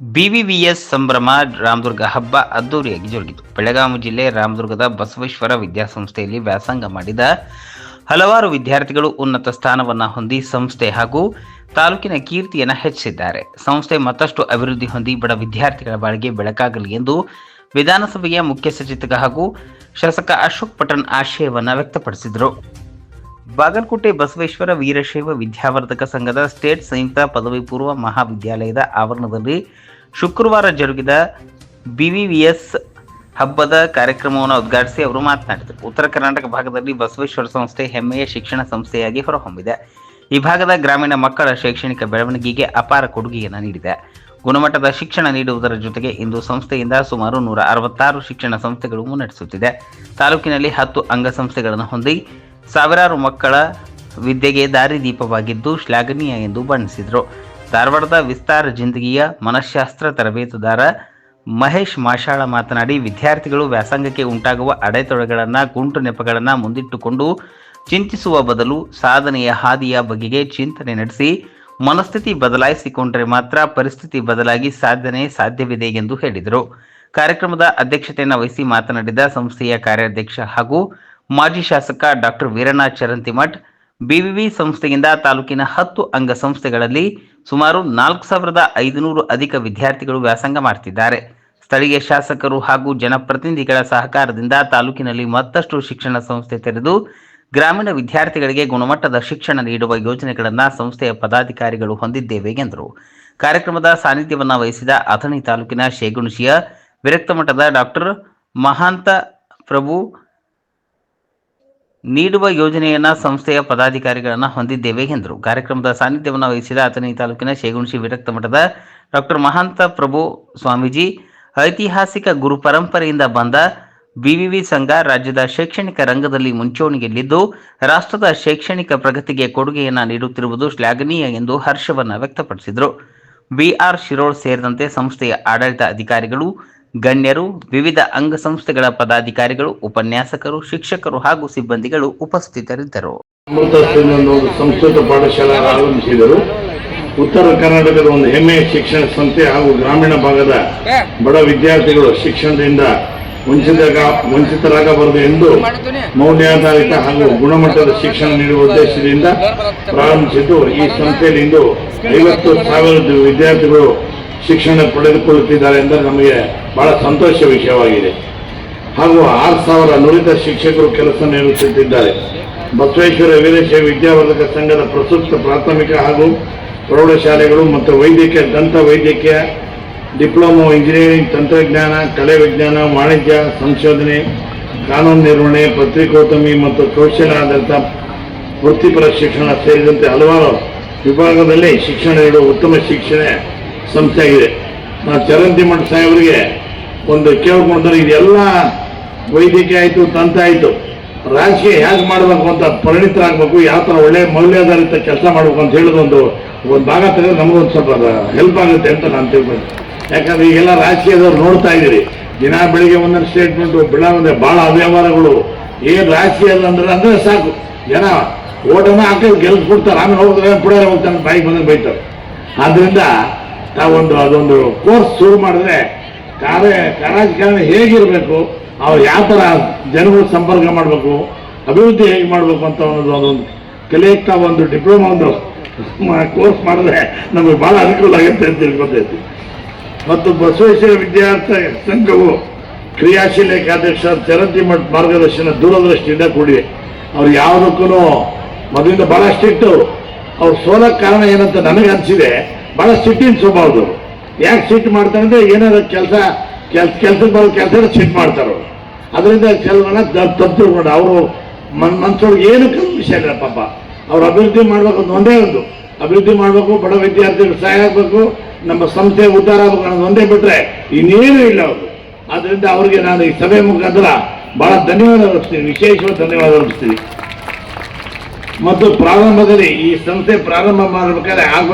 ಬಿವಿವಿಎಸ್ ಸಂಭ್ರಮ ರಾಮದುರ್ಗ ಹಬ್ಬ ಅದ್ದೂರಿಯಾಗಿ ಜರುಗಿತು. ಬೆಳಗಾವಿ ಜಿಲ್ಲೆ ರಾಮದುರ್ಗದ ಬಸವೇಶ್ವರ ವಿದ್ಯಾಸಂಸ್ಥೆಯಲ್ಲಿ ವ್ಯಾಸಂಗ ಮಾಡಿದ ಹಲವಾರು ವಿದ್ಯಾರ್ಥಿಗಳು ಉನ್ನತ ಸ್ಥಾನವನ್ನು ಹೊಂದಿ ಸಂಸ್ಥೆ ಹಾಗೂ ತಾಲೂಕಿನ ಕೀರ್ತಿಯನ್ನು ಹೆಚ್ಚಿಸಿದ್ದಾರೆ. ಸಂಸ್ಥೆ ಮತ್ತಷ್ಟು ಅಭಿವೃದ್ಧಿ ಹೊಂದಿ ಬಡ ವಿದ್ಯಾರ್ಥಿಗಳ ಬಾಳಿಗೆ ಬೆಳಕಾಗಲಿ ಎಂದು ವಿಧಾನಸಭೆಯ ಮುಖ್ಯ ಸಚೇತಕ ಹಾಗೂ ಶಾಸಕ ಅಶೋಕ್ ಪಟ್ಟಣ್ ಆಶಯವನ್ನು ವ್ಯಕ್ತಪಡಿಸಿದರು. ಬಾಗಲಕೋಟೆ ಬಸವೇಶ್ವರ ವೀರಶೈವ ವಿದ್ಯಾವರ್ಧಕ ಸಂಘದ ಸ್ಟೇಟ್ ಸಂಯುಕ್ತ ಪದವಿ ಪೂರ್ವ ಮಹಾವಿದ್ಯಾಲಯದ ಆವರಣದಲ್ಲಿ ಶುಕ್ರವಾರ ಜರುಗಿದ ಬಿವಿವಿಎಸ್ ಹಬ್ಬದ ಕಾರ್ಯಕ್ರಮವನ್ನು ಉದ್ಘಾಟಿಸಿ ಅವರು ಮಾತನಾಡಿದರು. ಉತ್ತರ ಕರ್ನಾಟಕ ಭಾಗದಲ್ಲಿ ಬಸವೇಶ್ವರ ಸಂಸ್ಥೆ ಹೆಮ್ಮೆಯ ಶಿಕ್ಷಣ ಸಂಸ್ಥೆಯಾಗಿ ಹೊರಹೊಮ್ಮಿದೆ. ಈ ಭಾಗದ ಗ್ರಾಮೀಣ ಮಕ್ಕಳ ಶೈಕ್ಷಣಿಕ ಬೆಳವಣಿಗೆಗೆ ಅಪಾರ ಕೊಡುಗೆಯನ್ನು ನೀಡಿದೆ. ಗುಣಮಟ್ಟದ ಶಿಕ್ಷಣ ನೀಡುವುದರ ಜೊತೆಗೆ ಇಂದು ಸಂಸ್ಥೆಯಿಂದ ಸುಮಾರು 166 ಶಿಕ್ಷಣ ಸಂಸ್ಥೆಗಳು ಮುನ್ನಡೆಸುತ್ತಿದೆ. ತಾಲೂಕಿನಲ್ಲಿ 10 ಅಂಗಸಂಸ್ಥೆಗಳನ್ನು ಹೊಂದಿ ಸಾವಿರಾರು ಮಕ್ಕಳ ವಿದ್ಯೆಗೆ ದಾರಿದೀಪವಾಗಿದ್ದು ಶ್ಲಾಘನೀಯ ಎಂದು ಬಣ್ಣಿಸಿದರು. ಧಾರವಾಡದ ವಿಸ್ತಾರ ಜಿಂದಗಿಯ ಮನಃಶಾಸ್ತ್ರ ತರಬೇತುದಾರ ಮಹೇಶ್ ಮಾಷಾಳ ಮಾತನಾಡಿ, ವಿದ್ಯಾರ್ಥಿಗಳು ವ್ಯಾಸಂಗಕ್ಕೆ ಉಂಟಾಗುವ ಅಡೆತಡೆಗಳನ್ನು, ಗುಂಟು ನೆಪಗಳನ್ನು ಮುಂದಿಟ್ಟುಕೊಂಡು ಚಿಂತಿಸುವ ಬದಲು ಸಾಧನೆಯ ಹಾದಿಯ ಬಗೆಗೆ ಚಿಂತನೆ ನಡೆಸಿ ಮನಸ್ಥಿತಿ ಬದಲಾಯಿಸಿಕೊಂಡರೆ ಮಾತ್ರ ಪರಿಸ್ಥಿತಿ ಬದಲಾಗಿ ಸಾಧ್ಯವಿದೆ ಎಂದು ಹೇಳಿದರು. ಕಾರ್ಯಕ್ರಮದ ಅಧ್ಯಕ್ಷತೆಯನ್ನು ವಹಿಸಿ ಮಾತನಾಡಿದ ಸಂಸ್ಥೆಯ ಕಾರ್ಯಾಧ್ಯಕ್ಷ ಹಾಗೂ ಮಾಜಿ ಶಾಸಕ ಡಾಕ್ಟರ್ ವೀರಣ್ಣ ಚರಂತಿಮಠ್, ಬಿವಿವಿ ಸಂಸ್ಥೆಯಿಂದ ತಾಲೂಕಿನ 10 ಅಂಗಸಂಸ್ಥೆಗಳಲ್ಲಿ ಸುಮಾರು 4500 ಅಧಿಕ ವಿದ್ಯಾರ್ಥಿಗಳು ವ್ಯಾಸಂಗ ಮಾಡುತ್ತಿದ್ದಾರೆ. ಸ್ಥಳೀಯ ಶಾಸಕರು ಹಾಗೂ ಜನಪ್ರತಿನಿಧಿಗಳ ಸಹಕಾರದಿಂದ ತಾಲೂಕಿನಲ್ಲಿ ಮತ್ತಷ್ಟು ಶಿಕ್ಷಣ ಸಂಸ್ಥೆ ತೆರೆದು ಗ್ರಾಮೀಣ ವಿದ್ಯಾರ್ಥಿಗಳಿಗೆ ಗುಣಮಟ್ಟದ ಶಿಕ್ಷಣ ನೀಡುವ ಯೋಜನೆಗಳನ್ನು ಸಂಸ್ಥೆಯ ಪದಾಧಿಕಾರಿಗಳು ಹೊಂದಿದ್ದೇವೆ ಎಂದರು. ಕಾರ್ಯಕ್ರಮದ ಸಾನ್ನಿಧ್ಯವನ್ನು ವಹಿಸಿದ ಅಥಣಿ ತಾಲೂಕಿನ ಶೇಗುಣಶಿಯ ವಿರಕ್ತ ಮಠದ ಡಾಕ್ಟರ್ ಮಹಾಂತ ಪ್ರಭು, ನೀಡುವ ಯೋಜನೆಯನ್ನ ಸಂಸ್ಥೆಯ ಪದಾಧಿಕಾರಿಗಳನ್ನು ಹೊಂದಿದ್ದೇವೆ ಎಂದರು. ಕಾರ್ಯಕ್ರಮದ ಸಾನ್ನಿಧ್ಯವನ್ನು ವಹಿಸಿದ ಅಥಣಿ ತಾಲೂಕಿನ ಶೇಗುಣಶಿ ವಿರಕ್ತ ಮಠದ ಡಾಕ್ಟರ್ ಮಹಾಂತ ಪ್ರಭು ಸ್ವಾಮೀಜಿ, ಐತಿಹಾಸಿಕ ಗುರು ಪರಂಪರೆಯಿಂದ ಬಂದ ಬಿವಿವಿ ಸಂಘ ರಾಜ್ಯದ ಶೈಕ್ಷಣಿಕ ರಂಗದಲ್ಲಿ ಮುಂಚೂಣಿಯಲ್ಲಿದ್ದು ರಾಷ್ಟ್ರದ ಶೈಕ್ಷಣಿಕ ಪ್ರಗತಿಗೆ ಕೊಡುಗೆಯನ್ನು ನೀಡುತ್ತಿರುವುದು ಶ್ಲಾಘನೀಯ ಎಂದು ಹರ್ಷವನ್ನು ವ್ಯಕ್ತಪಡಿಸಿದರು. ಬಿಆರ್ ಶಿರೋಳ್ ಸೇರಿದಂತೆ ಸಂಸ್ಥೆಯ ಆಡಳಿತ ಅಧಿಕಾರಿಗಳು, ಗಣ್ಯರು, ವಿವಿಧ ಅಂಗಸಂಸ್ಥೆಗಳ ಪದಾಧಿಕಾರಿಗಳು, ಉಪನ್ಯಾಸಕರು, ಶಿಕ್ಷಕರು ಹಾಗೂ ಸಿಬ್ಬಂದಿಗಳು ಉಪಸ್ಥಿತರಿದ್ದರು. ಸಂಸ್ಕೃತ ಪಾಠಶಾಲೆ ಆರಂಭಿಸಿದರು. ಉತ್ತರ ಕರ್ನಾಟಕದ ಒಂದು ಹೆಮ್ಮೆಯ ಶಿಕ್ಷಣ ಸಂಸ್ಥೆ ಹಾಗೂ ಗ್ರಾಮೀಣ ಭಾಗದ ಬಡ ವಿದ್ಯಾರ್ಥಿಗಳು ಶಿಕ್ಷಣದಿಂದ ವಂಚಿತರಾಗಬಾರದು ಎಂದು ಮೌಲ್ಯಾಧಾರಿತ ಹಾಗೂ ಗುಣಮಟ್ಟದ ಶಿಕ್ಷಣ ನೀಡುವ ಉದ್ದೇಶದಿಂದ ಪ್ರಾರಂಭಿಸಿದ್ದು, ಈ ಸಂಸ್ಥೆಯಲ್ಲಿ ಇಂದು 50,000 ವಿದ್ಯಾರ್ಥಿಗಳು ಶಿಕ್ಷಣ ಪಡೆದುಕೊಳ್ಳುತ್ತಿದ್ದಾರೆ ಎಂದರೆ ನಮಗೆ ಬಹಳ ಸಂತೋಷ ವಿಷಯವಾಗಿದೆ. ಹಾಗೂ 6,000 ನುರಿತ ಶಿಕ್ಷಕರು ಕೆಲಸ ನಿರ್ವಹಿಸುತ್ತಿದ್ದಾರೆ. ಬಸವೇಶ್ವರ ವೀರಶೈವ ವಿದ್ಯಾವರ್ಧಕ ಸಂಘದ ಪ್ರಸ್ತುತ ಪ್ರಾಥಮಿಕ ಹಾಗೂ ಪ್ರೌಢಶಾಲೆಗಳು ಮತ್ತು ವೈದ್ಯಕೀಯ, ದಂತ ವೈದ್ಯಕೀಯ, ಡಿಪ್ಲೊಮೊ, ಇಂಜಿನಿಯರಿಂಗ್, ತಂತ್ರಜ್ಞಾನ, ಕಲೆ ವಿಜ್ಞಾನ, ವಾಣಿಜ್ಯ, ಸಂಶೋಧನೆ, ಕಾನೂನು ನಿರ್ವಹಣೆ, ಪತ್ರಿಕೋದ್ಯಮಿ ಮತ್ತು ಕೌಶಲ್ಯ ಆಧಾರಿತ ವೃತ್ತಿಪರ ಶಿಕ್ಷಣ ಸೇರಿದಂತೆ ಹಲವಾರು ವಿಭಾಗದಲ್ಲಿ ಶಿಕ್ಷಣ ನೀಡುವ ಉತ್ತಮ ಶಿಕ್ಷಣ ಸಂಸ್ಥೆಯಾಗಿದೆ. ನಾವು ಚರಂತಿಮಠ ಸಾಹೇಬರಿಗೆ ಒಂದು ಕೇಳ್ಕೊಂಡ್ರೆ, ಇದೆಲ್ಲ ವೈದ್ಯಕೀಯ ಆಯಿತು, ತಂತ್ರ ಆಯಿತು, ರಾಜಕೀಯ ಹೇಗೆ ಮಾಡಬೇಕು ಅಂತ ಪರಿಣಿತರಾಗಬೇಕು, ಯಾವ ಥರ ಒಳ್ಳೆಯ ಮೌಲ್ಯಾಧಾರಿತ ಕೆಲಸ ಮಾಡಬೇಕು ಅಂತ ಹೇಳೋದು ಒಂದು ಭಾಗ ತೆಗೆದು ನಮಗೊಂದು ಸ್ವಲ್ಪ ಹೆಲ್ಪ್ ಆಗುತ್ತೆ ಅಂತ ನಾನು ತಿಳ್ಕೊಂಡು. ಯಾಕಂದರೆ ಈಗೆಲ್ಲ ರಾಜಕೀಯದವ್ರು ನೋಡ್ತಾ ಇದ್ದೀರಿ, ದಿನ ಬೆಳಿಗ್ಗೆ ಒಂದೊಂದು ಸ್ಟೇಟ್ಮೆಂಟು ಬಿಡೋದ್ರೆ ಭಾಳ ಅವ್ಯವಹಾರಗಳು. ಏನು ರಾಜಕೀಯ ಅಂದ್ರೆ ಸಾಕು, ಜನ ಓಟನ್ನು ಹಾಕಿ ಗೆಲ್ಸ್ಬಿಡ್ತಾರೆ, ಆಮೇಲೆ ಹೋಗಿದ್ರೆ ಪುಡಾರೆ ಹೋಗ್ತಾನೆ, ಬಾಯಿಗೆ ಬಂದ್ರೆ ಬೈತಾರೆ. ಆದ್ದರಿಂದ ತಾವೊಂದು ಅದೊಂದು ಕೋರ್ಸ್ ಶುರು ಮಾಡಿದ್ರೆ ರಾಜಕಾರಣ ಹೇಗಿರಬೇಕು, ಅವ್ರು ಯಾವ ಥರ ಜನಗಳು ಸಂಪರ್ಕ ಮಾಡಬೇಕು, ಅಭಿವೃದ್ಧಿ ಹೇಗೆ ಮಾಡಬೇಕು ಅಂತ ಅದೊಂದು ಕಲಿಯುತ್ತಾ ಒಂದು ಡಿಪ್ಲೊಮಾ ಒಂದು ಕೋರ್ಸ್ ಮಾಡಿದ್ರೆ ನಮಗೆ ಭಾಳ ಅನುಕೂಲ ಆಗುತ್ತೆ ಅಂತ ತಿಳ್ಕೊತೈತಿ. ಮತ್ತು ಬಸವೇಶ್ವರ ವಿದ್ಯಾರ್ಥಿ ಸಂಘವು ಕ್ರಿಯಾಶೀಲ ಅಧ್ಯಕ್ಷ ಚರಂತಿಮಠ್ ಮಾರ್ಗದರ್ಶನ ದೂರದೃಷ್ಟಿಯಿಂದ ಕೂಡಿದೆ. ಅವ್ರು ಯಾವುದಕ್ಕೂ ಮೊದಲಿಂದ ಭಾಳ ಸ್ಟ್ರಿಕ್ಟ್. ಅವ್ರು ಸೋಲಕ್ಕೆ ಕಾರಣ ಏನಂತ ನನಗೆ ಅನಿಸಿದೆ, ಭಾಳ ಸಿಟ್ಟಿನ ಸ್ವಭಾವದವರು. ಯಾಕೆ ಸಿಟ್ಟು ಮಾಡ್ತಾರೆ ಅಂದರೆ, ಏನಾದ್ರು ಕೆಲಸ ಸಿಟ್ಟು ಮಾಡ್ತಾರೆ. ಅದರಿಂದ ಕೆಲವನ್ನ ತಪ್ಪು ತಿಳ್ಕೊಂಡು ಅವರು ಮನಸ್ಸೊಳಗೆ ಏನು ವಿಷಯ ಇಲ್ಲ. ಪಾಪ ಅವ್ರು ಅಭಿವೃದ್ಧಿ ಮಾಡ್ಬೇಕು, ಒಂದೇ ಒಂದು ಅಭಿವೃದ್ಧಿ ಮಾಡಬೇಕು, ಬಡ ವಿದ್ಯಾರ್ಥಿಗಳು ಸಹಾಯ ಆಗಬೇಕು, ನಮ್ಮ ಸಂಸ್ಥೆ ಉದ್ಧಾರ ಆಗಬೇಕು ಅನ್ನೋದು ಒಂದೇ ಬಿಟ್ಟರೆ ಇನ್ನೇನೂ ಇಲ್ಲ ಅವರು. ಆದ್ದರಿಂದ ಅವರಿಗೆ ನಾನು ಈ ಸಭೆ ಮುಖಾಂತರ ಭಾಳ ಧನ್ಯವಾದ ಅರ್ಪಿಸ್ತೀನಿ, ವಿಶೇಷವಾದ ಧನ್ಯವಾದ ಅರ್ಪಿಸ್ತೀನಿ. ಮತ್ತು ಪ್ರಾರಂಭದಲ್ಲಿ ಈ ಸಂಸ್ಥೆ ಪ್ರಾರಂಭ ಆಗಬೇಕಾದ್ರೆ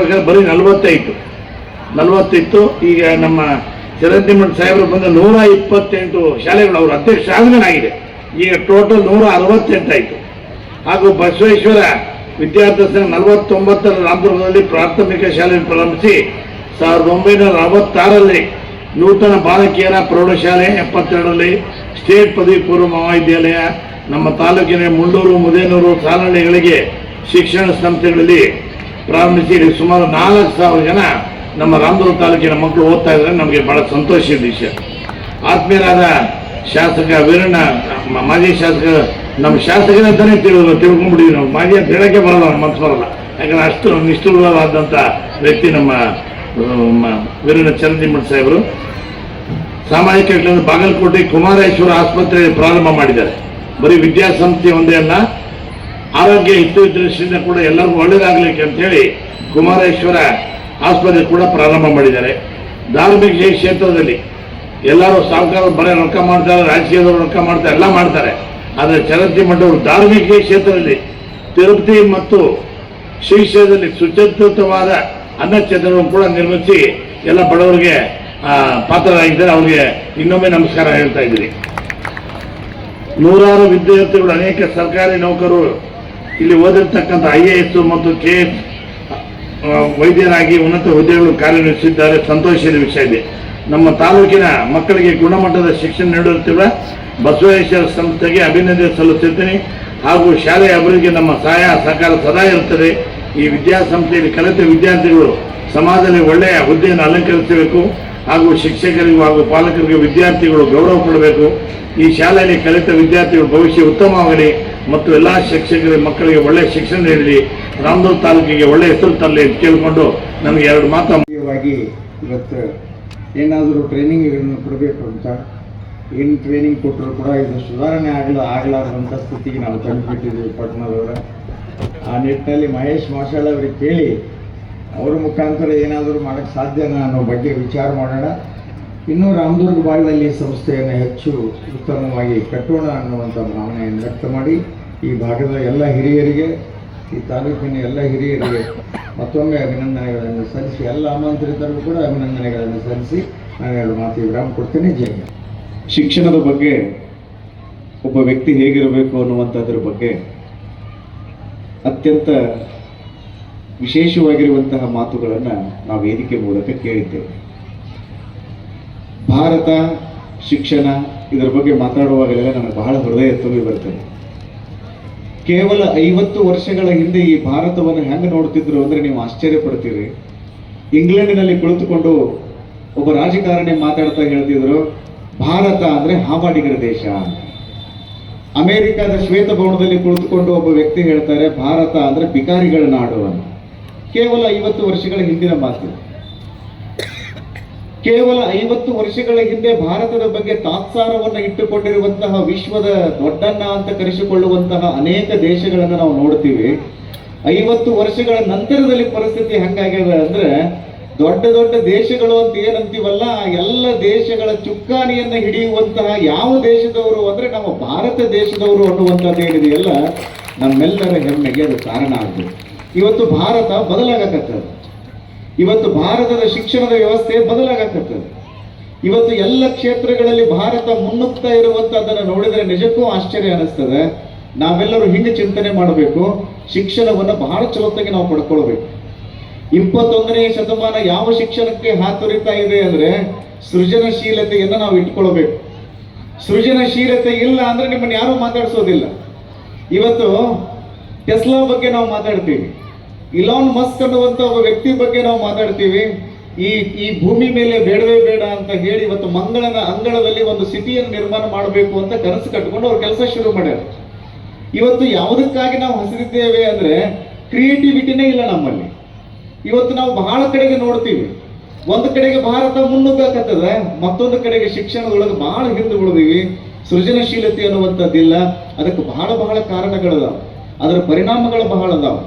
ಬರೀ 40 ಇತ್ತು. ಈಗ ನಮ್ಮ ಚರಂತಿಮಠ ಸಾಹೇಬರು ಬಂದ 128 ಶಾಲೆಗಳು ಅವ್ರ ಅಧ್ಯಕ್ಷ ಆದ್ಮೇಲೆ ಆಗಿದೆ. ಈಗ ಟೋಟಲ್ 168 ಆಯಿತು. ಹಾಗೂ ಬಸವೇಶ್ವರ ವಿದ್ಯಾರ್ಥಿ ಸಂಘ 49 ರಾಮದುರ್ಗದಲ್ಲಿ ಪ್ರಾಥಮಿಕ ಶಾಲೆ ಪ್ರಾರಂಭಿಸಿ 1966ರಲ್ಲಿ ನೂತನ ಬಾಲಕಿಯರ ಪ್ರೌಢಶಾಲೆ, 72ರಲ್ಲಿ ಸ್ಟೇಟ್ ಪದವಿ ಪೂರ್ವ ಮಹಾವಿದ್ಯಾಲಯ, ನಮ್ಮ ತಾಲೂಕಿನ ಮುಂಡೂರು, ಮುದೇನೂರು, ಸಾಲಹಳ್ಳಿಗಳಿಗೆ ಶಿಕ್ಷಣ ಸಂಸ್ಥೆಗಳಲ್ಲಿ ಪ್ರಾರಂಭಿಸಿ ಸುಮಾರು 4,000 ಜನ ನಮ್ಮ ರಾಮದುರ್ಗ ತಾಲೂಕಿನ ಮಕ್ಕಳು ಓದ್ತಾ ಇದ್ದಾರೆ. ನಮಗೆ ಬಹಳ ಸಂತೋಷದ ವಿಷಯ. ಆತ್ಮೀಯರಾದ ಶಾಸಕ ವೀರಣ್ಣ, ಮಾಜಿ ಶಾಸಕ, ನಮ್ಮ ಶಾಸಕರಂತಾನೆ ತಿಳ್ಕೊಂಡ್ಬಿಟ್ಟಿದ್ವಿ ನಾವು. ಮಾಜಿ ಅಂತ ಹೇಳಕ್ಕೆ ಬರಲ್ಲ, ನಮ್ಮ ಮನಸ್ಸು ಬರಲ್ಲ. ಯಾಕಂದ್ರೆ ಅಷ್ಟು ನಿಷ್ಠುರವಾದಂಥ ವ್ಯಕ್ತಿ ನಮ್ಮ ವೀರಣ್ಣ ಚರಂಜಿಮಠ ಸಾಹೇಬರು. ಸಾಮಾಜಿಕ ಕೆಲಸ ಬಾಗಲಕೋಟೆ ಕುಮಾರೇಶ್ವರ ಆಸ್ಪತ್ರೆ ಪ್ರಾರಂಭ ಮಾಡಿದ್ದಾರೆ. ಬರೀ ವಿದ್ಯಾಸಂಸ್ಥೆ ಒಂದೇ ಅಲ್ಲ, ಆರೋಗ್ಯ ಹಿತದೃಷ್ಟಿಯಿಂದ ಕೂಡ ಎಲ್ಲರಿಗೂ ಒಳ್ಳೆಯದಾಗಲಿಕ್ಕೆ ಅಂತೇಳಿ ಕುಮಾರೇಶ್ವರ ಆಸ್ಪತ್ರೆ ಕೂಡ ಪ್ರಾರಂಭ ಮಾಡಿದ್ದಾರೆ. ಧಾರ್ಮಿಕ ಕ್ಷೇತ್ರದಲ್ಲಿ ಎಲ್ಲರೂ ಸಾಹುಕಾರರು ಬರೀ ರೊಕ್ಕ ಮಾಡ್ತಾರೆ, ರಾಜಕೀಯದವರು ರೊಕ್ಕ ಮಾಡ್ತಾರೆ, ಎಲ್ಲ ಮಾಡ್ತಾರೆ. ಆದರೆ ಚರಂಜಿಮಠ ಅವರು ಧಾರ್ಮಿಕ ಕ್ಷೇತ್ರದಲ್ಲಿ ತಿರುಪತಿ ಮತ್ತು ಶ್ರೀಶೈಲದಲ್ಲಿ ಸುಸಜ್ಜಿತವಾದ ಅನ್ನಛತ್ರವನ್ನು ಕೂಡ ನಿರ್ಮಿಸಿ ಎಲ್ಲ ಬಡವರಿಗೆ ಪಾತ್ರರಾಗಿದ್ದಾರೆ. ಅವರಿಗೆ ಇನ್ನೊಮ್ಮೆ ನಮಸ್ಕಾರ ಹೇಳ್ತಾ ಇದ್ದೀರಿ. ನೂರಾರು ವಿದ್ಯಾರ್ಥಿಗಳು, ಅನೇಕ ಸರ್ಕಾರಿ ನೌಕರರು ಇಲ್ಲಿ ಓದಿರ್ತಕ್ಕಂಥ IAS ಮತ್ತು KS ವೈದ್ಯರಾಗಿ ಉನ್ನತ ಹುದ್ದೆಗಳು ಕಾರ್ಯನಿರ್ವಹಿಸಿದ್ದಾರೆ. ಸಂತೋಷದ ವಿಷಯ ಇದೆ. ನಮ್ಮ ತಾಲೂಕಿನ ಮಕ್ಕಳಿಗೆ ಗುಣಮಟ್ಟದ ಶಿಕ್ಷಣ ನೀಡುತ್ತಿರುವ ಬಸವೇಶ್ವರ ಸಂಸ್ಥೆಗೆ ಅಭಿನಂದನೆ ಸಲ್ಲಿಸುತ್ತೇನೆ. ಹಾಗೂ ಶಾಲೆಯ ಅಭಿವೃದ್ಧಿಗೆ ನಮ್ಮ ಸಹಾಯ ಸಹಕಾರ ಸದಾ ಇರುತ್ತದೆ. ಈ ವಿದ್ಯಾಸಂಸ್ಥೆಯಲ್ಲಿ ಕಲಿತ ವಿದ್ಯಾರ್ಥಿಗಳು ಸಮಾಜದಲ್ಲಿ ಒಳ್ಳೆಯ ಹುದ್ದೆಯನ್ನು ಅಲಂಕರಿಸಬೇಕು. ಹಾಗೂ ಶಿಕ್ಷಕರಿಗೂ ಹಾಗೂ ಪಾಲಕರಿಗೆ ವಿದ್ಯಾರ್ಥಿಗಳು ಗೌರವ ಕೊಡಬೇಕು. ಈ ಶಾಲೆಯಲ್ಲಿ ಕಲಿತ ವಿದ್ಯಾರ್ಥಿಗಳ ಭವಿಷ್ಯ ಉತ್ತಮವಾಗಲಿ ಮತ್ತು ಎಲ್ಲ ಶಿಕ್ಷಕರ ಮಕ್ಕಳಿಗೆ ಒಳ್ಳೆಯ ಶಿಕ್ಷಣ ನೀಡಲಿ, ರಾಮದುರ್ಗ ತಾಲೂಕಿಗೆ ಒಳ್ಳೆಯ ಹೆಸರು ತರಲಿ ಅಂತ ಕೇಳಿಕೊಂಡು ನನಗೆ 2 ಮಾತು. ಮುಖ್ಯವಾಗಿ ಇವತ್ತು ಏನಾದರೂ ಟ್ರೈನಿಂಗ್ಗಳನ್ನು ಕೊಡಬೇಕು ಅಂತ, ಏನು ಟ್ರೈನಿಂಗ್ ಕೊಟ್ಟರು ಕೂಡ ಇದು ಸುಧಾರಣೆ ಆಗಲಾರದಂಥ ಸ್ಥಿತಿಗೆ ನಾವು ತಂದುಬಿಟ್ಟಿದ್ದೀವಿ ಪಟ್ಟಣದವರ. ಆ ನಿಟ್ಟಿನಲ್ಲಿ ಮಹೇಶ್ ಮಾಷಾಳ್ ಅವರಿಗೆ ಕೇಳಿ ಅವರ ಮುಖಾಂತರ ಏನಾದರೂ ಮಾಡೋಕ್ಕೆ ಸಾಧ್ಯನಾ ಅನ್ನೋ ಬಗ್ಗೆ ವಿಚಾರ ಮಾಡೋಣ. ಇನ್ನೂ ರಾಮದುರ್ಗ ಭಾಗದಲ್ಲಿ ಈ ಸಂಸ್ಥೆಯನ್ನು ಹೆಚ್ಚು ಉತ್ತಮವಾಗಿ ಕಟ್ಟೋಣ ಅನ್ನುವಂಥ ಭಾವನೆಯನ್ನು ವ್ಯಕ್ತ ಮಾಡಿ ಈ ಭಾಗದ ಎಲ್ಲ ಹಿರಿಯರಿಗೆ, ಈ ತಾಲೂಕಿನ ಎಲ್ಲ ಹಿರಿಯರಿಗೆ ಮತ್ತೊಮ್ಮೆ ಅಭಿನಂದನೆಗಳನ್ನು ಸಲ್ಲಿಸಿ, ಎಲ್ಲ ಆಮಂತ್ರಿತರಿಗೂ ಕೂಡ ಅಭಿನಂದನೆಗಳನ್ನು ಸಲ್ಲಿಸಿ ನಾನು 2 ಮಾತು ವಿರಾಮ ಕೊಡ್ತೇನೆ. ಜೈ ಹಿಂದ್. ಶಿಕ್ಷಣದ ಬಗ್ಗೆ, ಒಬ್ಬ ವ್ಯಕ್ತಿ ಹೇಗಿರಬೇಕು ಅನ್ನುವಂಥದ್ರ ಬಗ್ಗೆ ಅತ್ಯಂತ ವಿಶೇಷವಾಗಿರುವಂತಹ ಮಾತುಗಳನ್ನು ನಾವು ವೇದಿಕೆ ಮೂಲಕ ಕೇಳಿದ್ದೇವೆ. ಭಾರತ ಶಿಕ್ಷಣ ಇದರ ಬಗ್ಗೆ ಮಾತಾಡುವಾಗಲೆಲ್ಲ ನನಗೆ ಬಹಳ ಹೃದಯ ತುಂಬಿ ಬರ್ತದೆ. ಕೇವಲ 50 ವರ್ಷಗಳ ಹಿಂದೆ ಈ ಭಾರತವನ್ನು ಹೆಂಗೆ ನೋಡ್ತಿದ್ರು ಅಂದರೆ ನೀವು ಆಶ್ಚರ್ಯ ಪಡ್ತೀರಿ. ಇಂಗ್ಲೆಂಡಿನಲ್ಲಿ ಕುಳಿತುಕೊಂಡು ಒಬ್ಬ ರಾಜಕಾರಣಿ ಮಾತಾಡ್ತಾ ಹೇಳ್ತಿದ್ರು, ಭಾರತ ಅಂದರೆ ಹಾವಾಡಿಗರ ದೇಶ. ಅಮೆರಿಕದ ಶ್ವೇತಭವನದಲ್ಲಿ ಕುಳಿತುಕೊಂಡು ಒಬ್ಬ ವ್ಯಕ್ತಿ ಹೇಳ್ತಾರೆ, ಭಾರತ ಅಂದರೆ ಬಿಕಾರಿಗಳ ನಾಡು ಅಂತ. ಕೇವಲ 50 ವರ್ಷಗಳ ಹಿಂದಿನ ಮಾತು. ಕೇವಲ 50 ವರ್ಷಗಳ ಹಿಂದೆ ಭಾರತದ ಬಗ್ಗೆ ತಾತ್ಸಾರವನ್ನು ಇಟ್ಟುಕೊಂಡಿರುವಂತಹ ವಿಶ್ವದ ದೊಡ್ಡಣ್ಣ ಅಂತ ಕರೆಸಿಕೊಳ್ಳುವಂತಹ ಅನೇಕ ದೇಶಗಳನ್ನು ನಾವು ನೋಡ್ತೀವಿ. 50 ವರ್ಷಗಳ ನಂತರದಲ್ಲಿ ಪರಿಸ್ಥಿತಿ ಹೆಂಗಾಗ್ಯದ ಅಂದ್ರೆ, ದೊಡ್ಡ ದೊಡ್ಡ ದೇಶಗಳು ಅಂತ ಏನಂತೀವಲ್ಲ, ಎಲ್ಲ ದೇಶಗಳ ಚುಕ್ಕಾಣಿಯನ್ನ ಹಿಡಿಯುವಂತಹ ಯಾವ ದೇಶದವರು ಅಂದ್ರೆ ನಮ್ಮ ಭಾರತ ದೇಶದವರು ಅನ್ನುವಂಥದ್ದು ಏನಿದೆಯಲ್ಲ, ನಮ್ಮೆಲ್ಲರ ಹೆಮ್ಮೆಗೆ ಅದು ಕಾರಣ ಆಗ್ತದೆ. ಇವತ್ತು ಭಾರತ ಬದಲಾಗಕತ್ತದ. ಇವತ್ತು ಭಾರತದ ಶಿಕ್ಷಣದ ವ್ಯವಸ್ಥೆ ಬದಲಾಗಕತ್ತದ. ಇವತ್ತು ಎಲ್ಲ ಕ್ಷೇತ್ರಗಳಲ್ಲಿ ಭಾರತ ಮುನ್ನುಗ್ತಾ ಇರುವಂತದ್ದನ್ನು ನೋಡಿದರೆ ನಿಜಕ್ಕೂ ಆಶ್ಚರ್ಯ ಅನಿಸ್ತದೆ. ನಾವೆಲ್ಲರೂ ಹಿಂಗೆ ಚಿಂತನೆ ಮಾಡಬೇಕು, ಶಿಕ್ಷಣವನ್ನು ಬಹಳ ಚಲೋತ್ತಾಗಿ ನಾವು ಪಡ್ಕೊಳ್ಬೇಕು. 21ನೇ ಶತಮಾನ ಯಾವ ಶಿಕ್ಷಣಕ್ಕೆ ಹಾತೊರಿತಾ ಇದೆ ಅಂದ್ರೆ ಸೃಜನಶೀಲತೆಯನ್ನು ನಾವು ಇಟ್ಕೊಳ್ಬೇಕು. ಸೃಜನಶೀಲತೆ ಇಲ್ಲ ಅಂದ್ರೆ ನಿಮ್ಮನ್ನು ಯಾರೂ ಮಾತಾಡಿಸೋದಿಲ್ಲ. ಇವತ್ತು ಟೆಸ್ಲಾ ಬಗ್ಗೆ ನಾವು ಮಾತಾಡ್ತೀವಿ, ಇಲಾನ್ ಮಸ್ಕ್ ಅನ್ನುವಂಥ ಒಬ್ಬ ವ್ಯಕ್ತಿ ಬಗ್ಗೆ ನಾವು ಮಾತಾಡ್ತೀವಿ. ಈ ಭೂಮಿ ಮೇಲೆ ಬೇಡವೇ ಬೇಡ ಅಂತ ಹೇಳಿ ಇವತ್ತು ಮಂಗಳನ ಅಂಗಳದಲ್ಲಿ ಒಂದು ಸಿಟಿಯನ್ನು ನಿರ್ಮಾಣ ಮಾಡಬೇಕು ಅಂತ ಕನಸು ಕಟ್ಟಿಕೊಂಡು ಅವ್ರು ಕೆಲಸ ಶುರು ಮಾಡ್ಯಾರ. ಇವತ್ತು ಯಾವುದಕ್ಕಾಗಿ ನಾವು ಹಸಿರಿದ್ದೇವೆ ಅಂದ್ರೆ ಕ್ರಿಯೇಟಿವಿಟಿನೇ ಇಲ್ಲ ನಮ್ಮಲ್ಲಿ. ಇವತ್ತು ನಾವು ಬಹಳ ಕಡೆಗೆ ನೋಡ್ತೀವಿ, ಒಂದು ಕಡೆಗೆ ಭಾರತ ಮುನ್ನುಗ್ಗಕತ್ತದ, ಮತ್ತೊಂದು ಕಡೆಗೆ ಶಿಕ್ಷಣದೊಳಗೆ ಬಹಳ ಹಿಂದೆ ಉಳಿದೀವಿ. ಸೃಜನಶೀಲತೆ ಅನ್ನುವಂಥದ್ದಿಲ್ಲ. ಅದಕ್ಕೆ ಬಹಳ ಕಾರಣಗಳದಾವ, ಅದರ ಪರಿಣಾಮಗಳು ಬಹಳ ಅದಾವ.